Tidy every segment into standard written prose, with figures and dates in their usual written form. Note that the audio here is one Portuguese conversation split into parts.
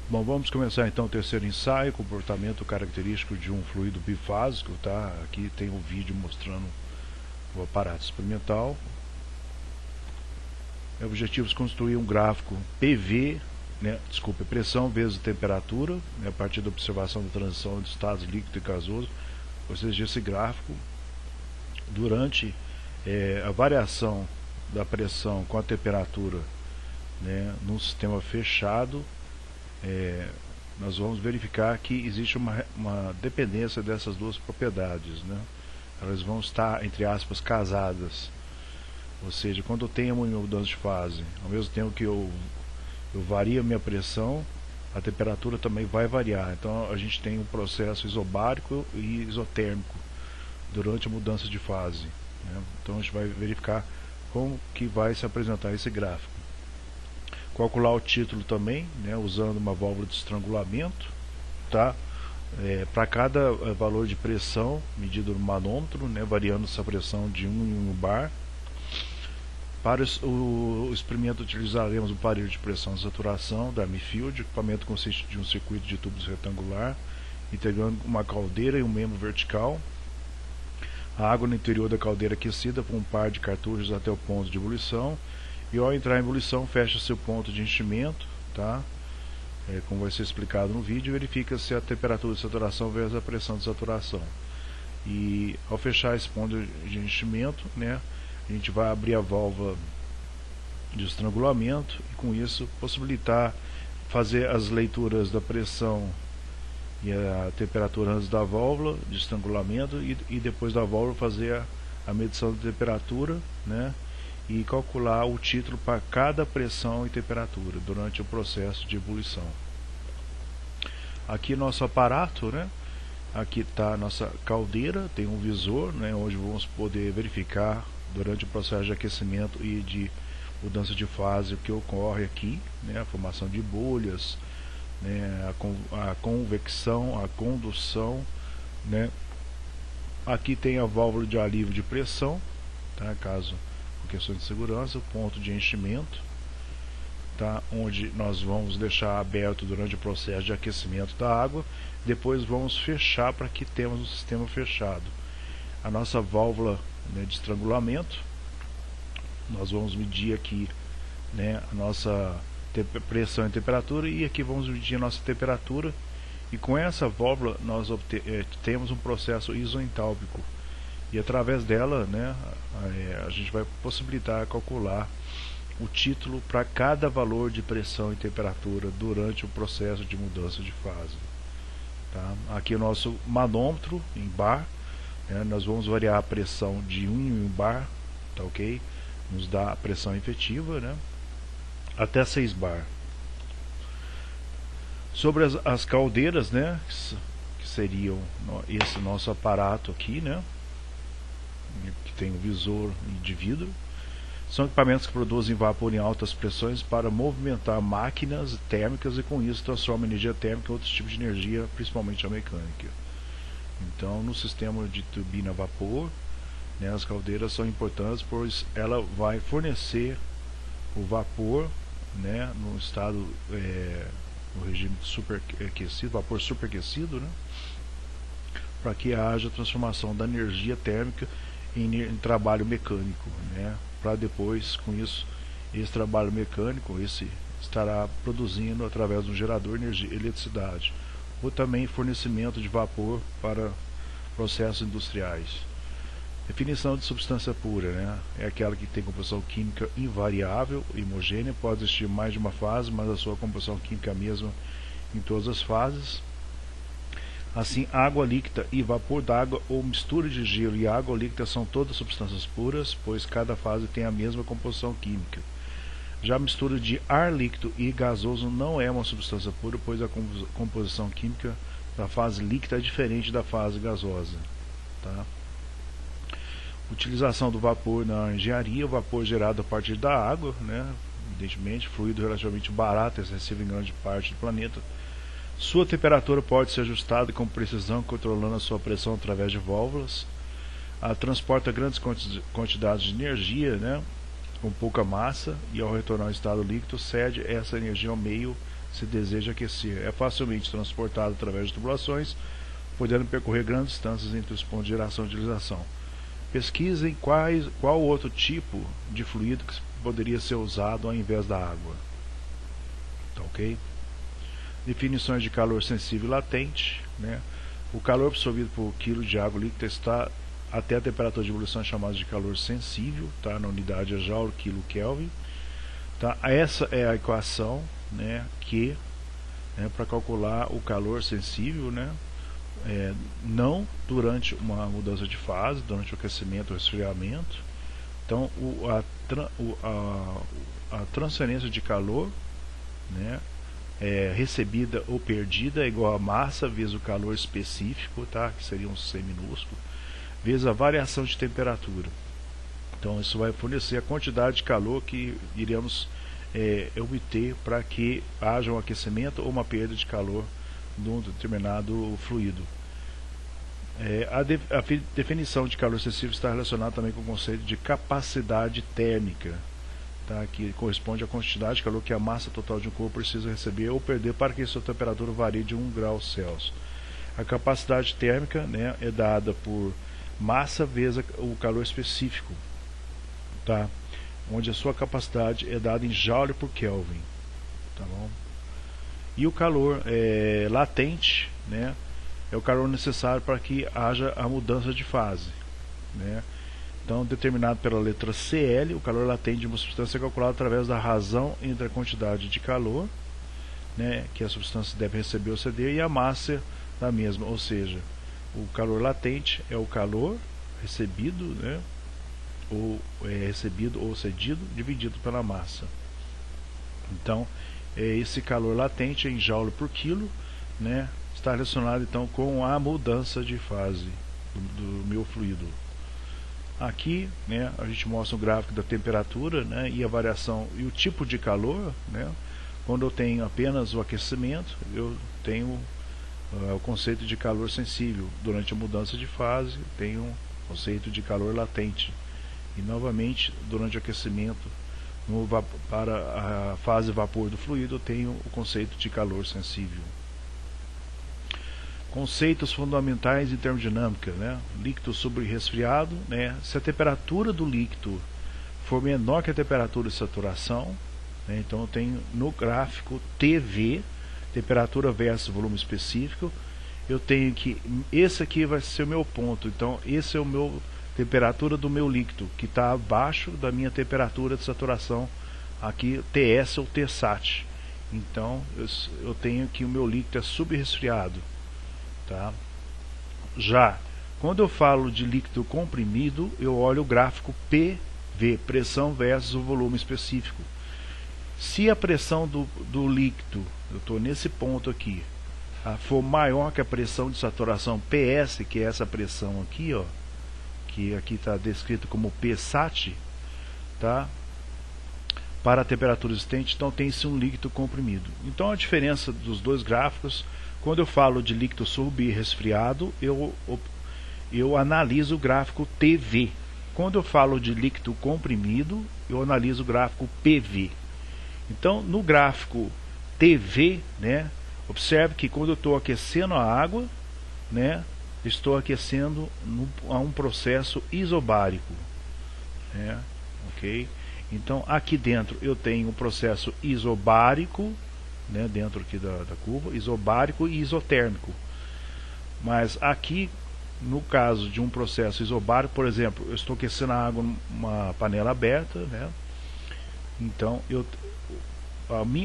Bom, vamos começar então o terceiro ensaio, comportamento característico de um fluido bifásico, tá? Aqui tem um vídeo mostrando o aparato experimental. O objetivo é construir um gráfico PV, pressão vezes temperatura, a partir da observação da transição de estados líquido e gasoso. Ou seja, esse gráfico, durante a variação da pressão com a temperatura, num sistema fechado, nós vamos verificar que existe uma dependência dessas duas propriedades, Elas vão estar, entre aspas, casadas. Ou seja, quando eu tenho uma mudança de fase, ao mesmo tempo que eu vario a minha pressão, a temperatura também vai variar. Então a gente tem um processo isobárico e isotérmico durante a mudança de fase, Então a gente vai verificar como que vai se apresentar esse gráfico. Calcular o título também, usando uma válvula de estrangulamento, tá? Para cada valor de pressão medido no manômetro, variando essa pressão de 1 em 1 bar. Para o experimento utilizaremos o aparelho de pressão de saturação da Armfield. O equipamento consiste de um circuito de tubos retangular, integrando uma caldeira e um membro vertical. A água no interior da caldeira aquecida por um par de cartuchos até o ponto de ebulição. E ao entrar em ebulição, fecha seu ponto de enchimento, tá? Como vai ser explicado no vídeo, verifica se a temperatura de saturação versus a pressão de saturação. E ao fechar esse ponto de enchimento, a gente vai abrir a válvula de estrangulamento e com isso possibilitar fazer as leituras da pressão e a temperatura antes da válvula de estrangulamento e depois da válvula fazer a medição de temperatura, e calcular o título para cada pressão e temperatura durante o processo de ebulição. Aqui nosso aparato, aqui está a nossa caldeira, tem um visor, onde vamos poder verificar durante o processo de aquecimento e de mudança de fase o que ocorre aqui, a formação de bolhas, a convecção, a condução, Aqui tem a válvula de alívio de pressão, tá? Caso questões de segurança, o ponto de enchimento, tá? Onde nós vamos deixar aberto durante o processo de aquecimento da água, depois vamos fechar para que temos um sistema fechado. A nossa válvula de estrangulamento, nós vamos medir aqui a nossa pressão e temperatura, e aqui vamos medir a nossa temperatura, e com essa válvula nós temos um processo isoentálpico. E através dela, a gente vai possibilitar calcular o título para cada valor de pressão e temperatura durante o processo de mudança de fase. Tá? Aqui o nosso manômetro em bar, nós vamos variar a pressão de 1 em 1 bar, tá ok? Nos dá a pressão efetiva, até 6 bar. Sobre as caldeiras, que seriam esse nosso aparato aqui, que tem um visor de vidro, são equipamentos que produzem vapor em altas pressões para movimentar máquinas térmicas e com isso transformam energia térmica em outros tipos de energia, principalmente a mecânica. Então, no sistema de turbina a vapor, as caldeiras são importantes, pois ela vai fornecer o vapor, no estado, no regime superaquecido, vapor superaquecido, para que haja transformação da energia térmica em trabalho mecânico, para depois, com isso, esse trabalho mecânico estará produzindo através de um gerador energia, eletricidade, ou também fornecimento de vapor para processos industriais. Definição de substância pura, é aquela que tem composição química invariável, homogênea, pode existir mais de uma fase, mas a sua composição química é a mesma em todas as fases. Assim, água líquida e vapor d'água ou mistura de gelo e água líquida são todas substâncias puras, pois cada fase tem a mesma composição química. Já a mistura de ar líquido e gasoso não é uma substância pura, pois a composição química da fase líquida é diferente da fase gasosa. Tá? Utilização do vapor na engenharia, o vapor gerado a partir da água, evidentemente, fluido relativamente barato, acessível em grande parte do planeta. Sua temperatura pode ser ajustada com precisão, controlando a sua pressão através de válvulas. Transporta grandes quantidades de energia, com pouca massa, e ao retornar ao estado líquido, cede essa energia ao meio se deseja aquecer. É facilmente transportado através de tubulações, podendo percorrer grandes distâncias entre os pontos de geração e utilização. Pesquisem qual outro tipo de fluido que poderia ser usado ao invés da água. Tá, ok? Definições de calor sensível e latente, né? O calor absorvido por quilo de água líquida está até a temperatura de ebulição chamada de calor sensível, tá? Na unidade é joule, quilo, Kelvin. Tá? Essa é a equação, né, que para calcular o calor sensível, né, não durante uma mudança de fase, durante o aquecimento ou resfriamento. Então a transferência de calor, né, recebida ou perdida é igual a massa vezes o calor específico, tá, que seria um C minúsculo, vezes a variação de temperatura. Então isso vai fornecer a quantidade de calor que iremos obter para que haja um aquecimento ou uma perda de calor de um determinado fluido. A definição de calor sensível está relacionada também com o conceito de capacidade térmica, tá? Que corresponde à quantidade de calor que a massa total de um corpo precisa receber ou perder para que sua temperatura varie de 1 grau Celsius. A capacidade térmica, né, é dada por massa vezes o calor específico, tá? Onde a sua capacidade é dada em joule por Kelvin, tá bom? E o calor latente, né, é o calor necessário para que haja a mudança de fase, né? Então, determinado pela letra CL, o calor latente de uma substância é calculado através da razão entre a quantidade de calor, né, que a substância deve receber ou ceder, e a massa da mesma, ou seja, o calor latente é o calor recebido, né, ou recebido ou cedido dividido pela massa. Então, esse calor latente em joule por quilo, né, está relacionado então com a mudança de fase do meu fluido. Aqui, né, a gente mostra um gráfico da temperatura, né, e a variação e o tipo de calor, né. Quando eu tenho apenas o aquecimento, eu tenho o conceito de calor sensível. Durante a mudança de fase, tenho o conceito de calor latente. E novamente, durante o aquecimento, para a fase vapor do fluido, eu tenho o conceito de calor sensível. Conceitos fundamentais em termodinâmica, né? Líquido sobre resfriado, né? Se a temperatura do líquido for menor que a temperatura de saturação, né? Então eu tenho no gráfico TV, temperatura versus volume específico, eu tenho que, esse aqui vai ser o meu ponto, então esse é o meu temperatura do meu líquido, que está abaixo da minha temperatura de saturação, aqui TS ou TSAT. Então eu tenho que o meu líquido é subresfriado, tá? Já quando eu falo de líquido comprimido, eu olho o gráfico PV, pressão versus o volume específico. Se a pressão do líquido, eu estou nesse ponto aqui, for maior que a pressão de saturação PS, que é essa pressão aqui, ó, que aqui está descrito como PSAT, tá? Para a temperatura existente, então tem-se um líquido comprimido. Então a diferença dos dois gráficos, quando eu falo de líquido subresfriado, eu analiso o gráfico TV. Quando eu falo de líquido comprimido, eu analiso o gráfico PV. Então no gráfico TV, né, observe que quando eu estou aquecendo a água, né, estou aquecendo a um processo isobárico, né, ok? Então aqui dentro eu tenho um processo isobárico, né, dentro aqui da curva, isobárico e isotérmico. Mas aqui, no caso de um processo isobárico, por exemplo, eu estou aquecendo a água numa panela aberta, né, então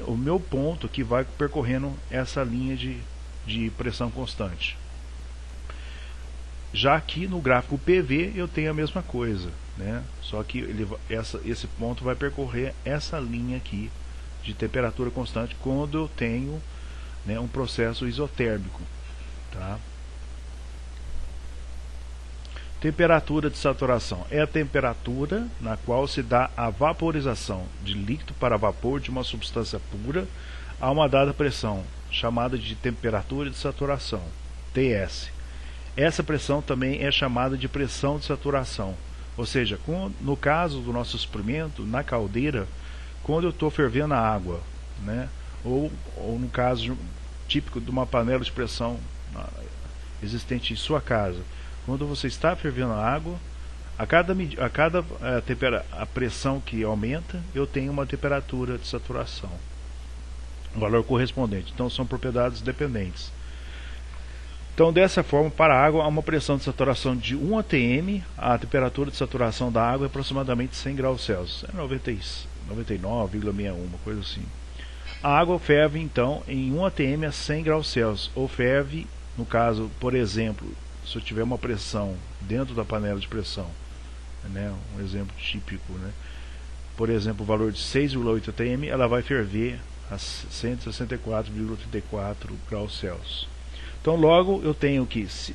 o meu ponto aqui vai percorrendo essa linha de pressão constante. Já aqui no gráfico PV eu tenho a mesma coisa, né? Só que esse ponto vai percorrer essa linha aqui de temperatura constante quando eu tenho, né, um processo isotérmico, tá? Temperatura de saturação é a temperatura na qual se dá a vaporização de líquido para vapor de uma substância pura a uma dada pressão, chamada de temperatura de saturação, TS. Essa pressão também é chamada de pressão de saturação, ou seja, no caso do nosso experimento, na caldeira, quando eu estou fervendo a água, né, ou no caso típico de uma panela de pressão existente em sua casa, quando você está fervendo a água, a pressão que aumenta, eu tenho uma temperatura de saturação, um valor correspondente. Então são propriedades dependentes. Então, dessa forma, para a água, há uma pressão de saturação de 1 atm, a temperatura de saturação da água é aproximadamente 100 graus Celsius, é 99,61, uma coisa assim. A água ferve, então, em 1 atm a 100 graus Celsius, ou ferve, no caso, por exemplo, se eu tiver uma pressão dentro da panela de pressão, né, um exemplo típico, né, por exemplo, o valor de 6,8 atm, ela vai ferver a 164,34 graus Celsius. Então, logo, eu tenho que, se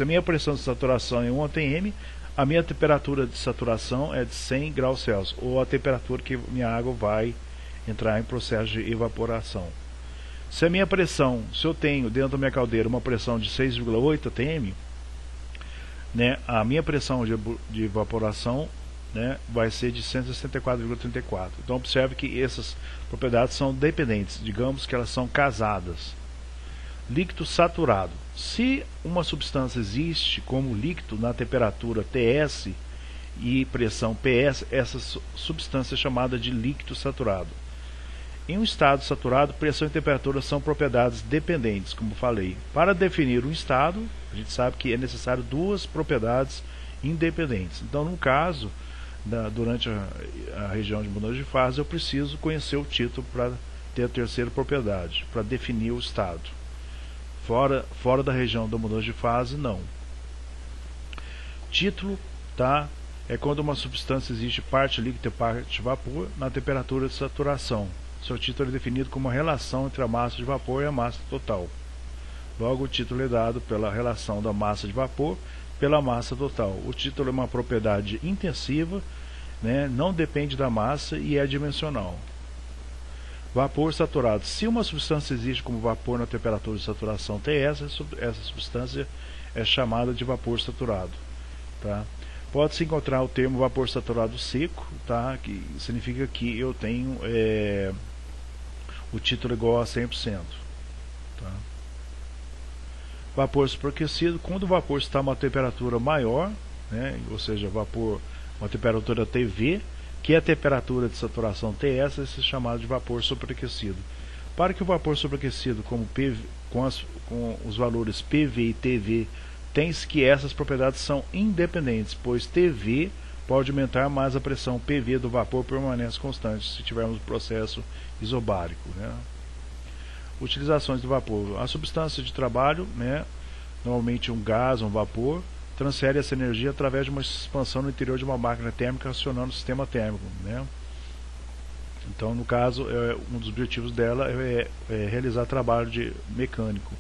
a minha pressão de saturação é 1 atm, a minha temperatura de saturação é de 100 graus Celsius, ou a temperatura que minha água vai entrar em processo de evaporação. Se a minha pressão, se eu tenho dentro da minha caldeira uma pressão de 6,8 atm, né, a minha pressão de evaporação, né, vai ser de 164,34. Então, observe que essas propriedades são dependentes, digamos que elas são casadas. Líquido saturado. Se uma substância existe como líquido na temperatura Ts e pressão Ps, essa substância é chamada de líquido saturado. Em um estado saturado, pressão e temperatura são propriedades dependentes, como falei. Para definir um estado, a gente sabe que é necessário duas propriedades independentes. Então, no caso, durante a região de mudança de fase, eu preciso conhecer o título para ter a terceira propriedade, para definir o estado. Fora da região da mudança de fase, não. Título, tá? É quando uma substância existe parte líquida e parte vapor na temperatura de saturação. Seu título é definido como a relação entre a massa de vapor e a massa total. Logo, o título é dado pela relação da massa de vapor pela massa total. O título é uma propriedade intensiva, né? Não depende da massa e é dimensional. Vapor saturado. Se uma substância existe como vapor na temperatura de saturação Ts, essa substância é chamada de vapor saturado. Tá? Pode-se encontrar o termo vapor saturado seco, tá? Que significa que eu tenho o título igual a 100%. Tá? Vapor superaquecido. Quando o vapor está a uma temperatura maior, né? Ou seja, vapor uma temperatura TV, que é a temperatura de saturação Ts, esse é chamado de vapor superaquecido. Para que o vapor superaquecido, com os valores PV e TV, tem-se que essas propriedades são independentes, pois TV pode aumentar, mas a pressão PV do vapor permanece constante se tivermos um processo isobárico. Né? Utilizações do vapor. A substância de trabalho, né, normalmente um gás, um vapor, transfere essa energia através de uma expansão no interior de uma máquina térmica acionando o sistema térmico, né? Então, no caso, um dos objetivos dela é realizar trabalho mecânico.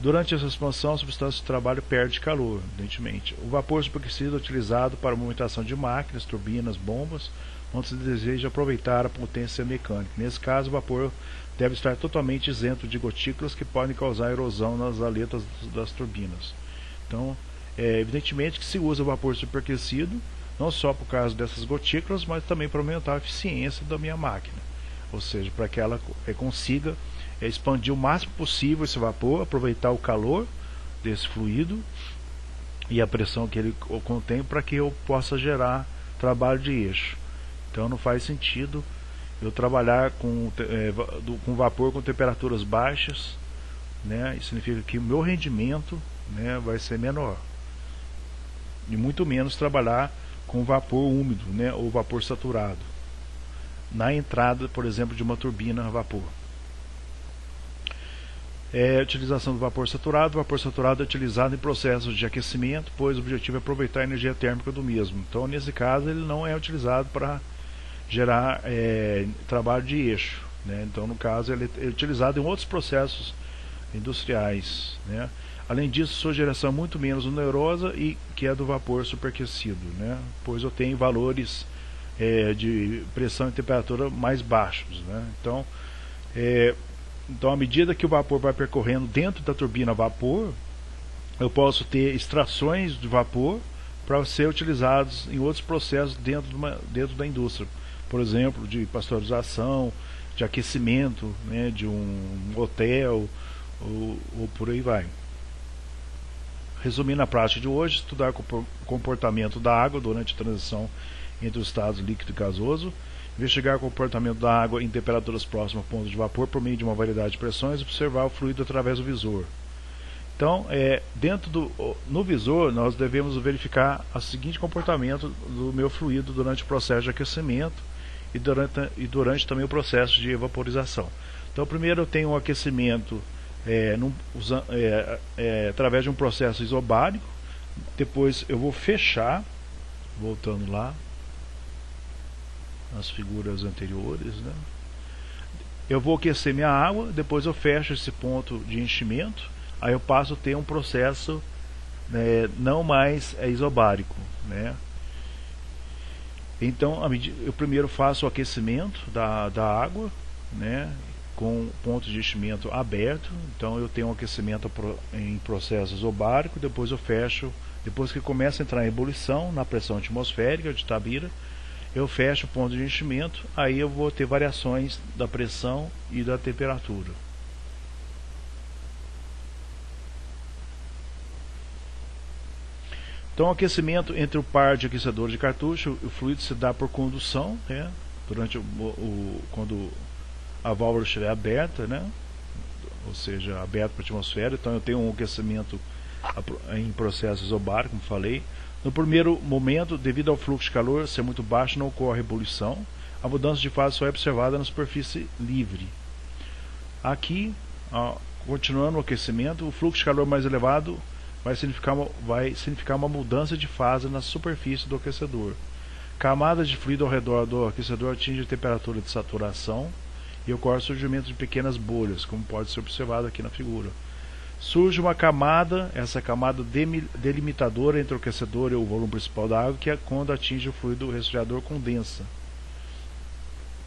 Durante essa expansão, a substância de trabalho perde calor, evidentemente. O vapor superaquecido é utilizado para a movimentação de máquinas, turbinas, bombas, onde se deseja aproveitar a potência mecânica. Nesse caso, o vapor deve estar totalmente isento de gotículas que podem causar erosão nas aletas das turbinas. Então, evidentemente que se usa o vapor superaquecido não só por causa dessas gotículas, mas também para aumentar a eficiência da minha máquina, ou seja, para que ela consiga expandir o máximo possível esse vapor, aproveitar o calor desse fluido e a pressão que ele contém para que eu possa gerar trabalho de eixo. Então não faz sentido eu trabalhar com vapor com temperaturas baixas, né? Isso significa que o meu rendimento, né, vai ser menor. E muito menos trabalhar com vapor úmido, né, ou vapor saturado na entrada, por exemplo, de uma turbina a vapor. Utilização do vapor saturado. O vapor saturado é utilizado em processos de aquecimento, pois o objetivo é aproveitar a energia térmica do mesmo. Então, nesse caso, ele não é utilizado para gerar trabalho de eixo, né? Então, no caso, ele é utilizado em outros processos industriais, né? Além disso, sua geração é muito menos onerosa e que é do vapor superaquecido, né? Pois eu tenho valores de pressão e temperatura mais baixos, né? Então, à medida que o vapor vai percorrendo dentro da turbina a vapor, eu posso ter extrações de vapor para ser utilizados em outros processos dentro da indústria, por exemplo, de pasteurização, de aquecimento, né, de um hotel ou por aí vai. Resumindo a prática de hoje, estudar o comportamento da água durante a transição entre os estados líquido e gasoso, investigar o comportamento da água em temperaturas próximas ao ponto de vapor por meio de uma variedade de pressões e observar o fluido através do visor. Então, no visor, nós devemos verificar o seguinte comportamento do meu fluido durante o processo de aquecimento e durante também o processo de evaporização. Então, primeiro eu tenho um aquecimento através de um processo isobárico. Depois eu vou fechar, voltando lá nas figuras anteriores, né? Eu vou aquecer minha água, depois eu fecho esse ponto de enchimento, aí eu passo a ter um processo, né, não mais isobárico, né? Então eu primeiro faço o aquecimento da água, né, com ponto de enchimento aberto. Então eu tenho um aquecimento em processo isobárico, depois eu fecho, depois que começa a entrar em ebulição na pressão atmosférica de Tabira, eu fecho o ponto de enchimento, aí eu vou ter variações da pressão e da temperatura. Então, o aquecimento entre o par de aquecedores de cartucho, o fluido se dá por condução, né, durante quando a válvula estiver aberta, né, ou seja, aberta para a atmosfera. Então eu tenho um aquecimento em processo isobárico, como falei. No primeiro momento, devido ao fluxo de calor ser muito baixo, não ocorre ebulição. A mudança de fase só é observada na superfície livre. Aqui, continuando o aquecimento, o fluxo de calor mais elevado vai significar uma mudança de fase na superfície do aquecedor. Camadas de fluido ao redor do aquecedor atingem a temperatura de saturação e ocorre o surgimento de pequenas bolhas, como pode ser observado aqui na figura. Surge uma camada, essa camada delimitadora entre o aquecedor e o volume principal da água, que é quando atinge o fluido, o resfriador condensa,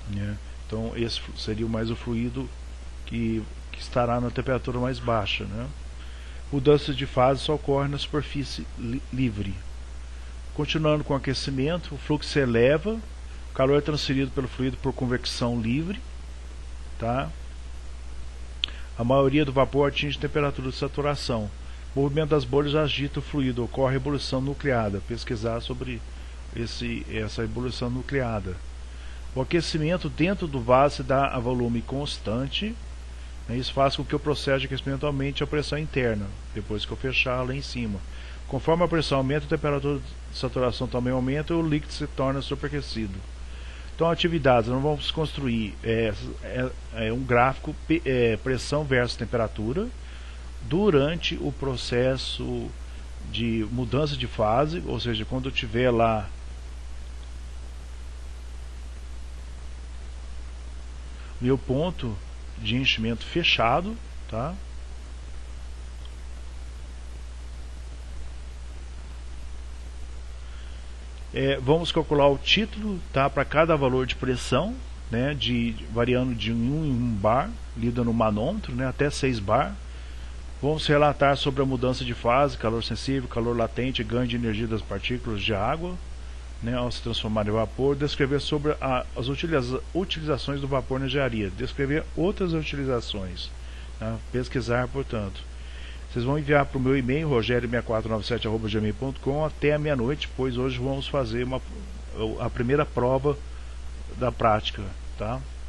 né? Então esse seria mais o fluido que estará na temperatura mais baixa, né? Mudança de fase só ocorre na superfície livre. Continuando com o aquecimento, o fluxo se eleva, o calor é transferido pelo fluido por convecção livre, tá? A maioria do vapor atinge temperatura de saturação. O movimento das bolhas agita o fluido, ocorre ebulição nucleada. Pesquisar sobre essa ebulição nucleada. O aquecimento dentro do vaso se dá a volume constante, né? Isso faz com que o processo de aquecimento aumente a pressão interna, depois que eu fechar lá em cima. Conforme a pressão aumenta, a temperatura de saturação também aumenta e o líquido se torna superaquecido. Então, atividades, nós vamos construir um gráfico pressão versus temperatura durante o processo de mudança de fase, ou seja, quando eu tiver lá meu ponto de enchimento fechado, tá? Vamos calcular o título, tá, para cada valor de pressão, né, variando de 1 em 1 bar, lida no manômetro, né, até 6 bar. Vamos relatar sobre a mudança de fase, calor sensível, calor latente, ganho de energia das partículas de água, né, ao se transformar em vapor. Descrever sobre as utilizações do vapor na engenharia. Descrever outras utilizações, tá? Pesquisar, portanto. Vocês vão enviar para o meu e-mail, rogerio6497@gmail.com, até a meia-noite, pois hoje vamos fazer a primeira prova da prática, tá?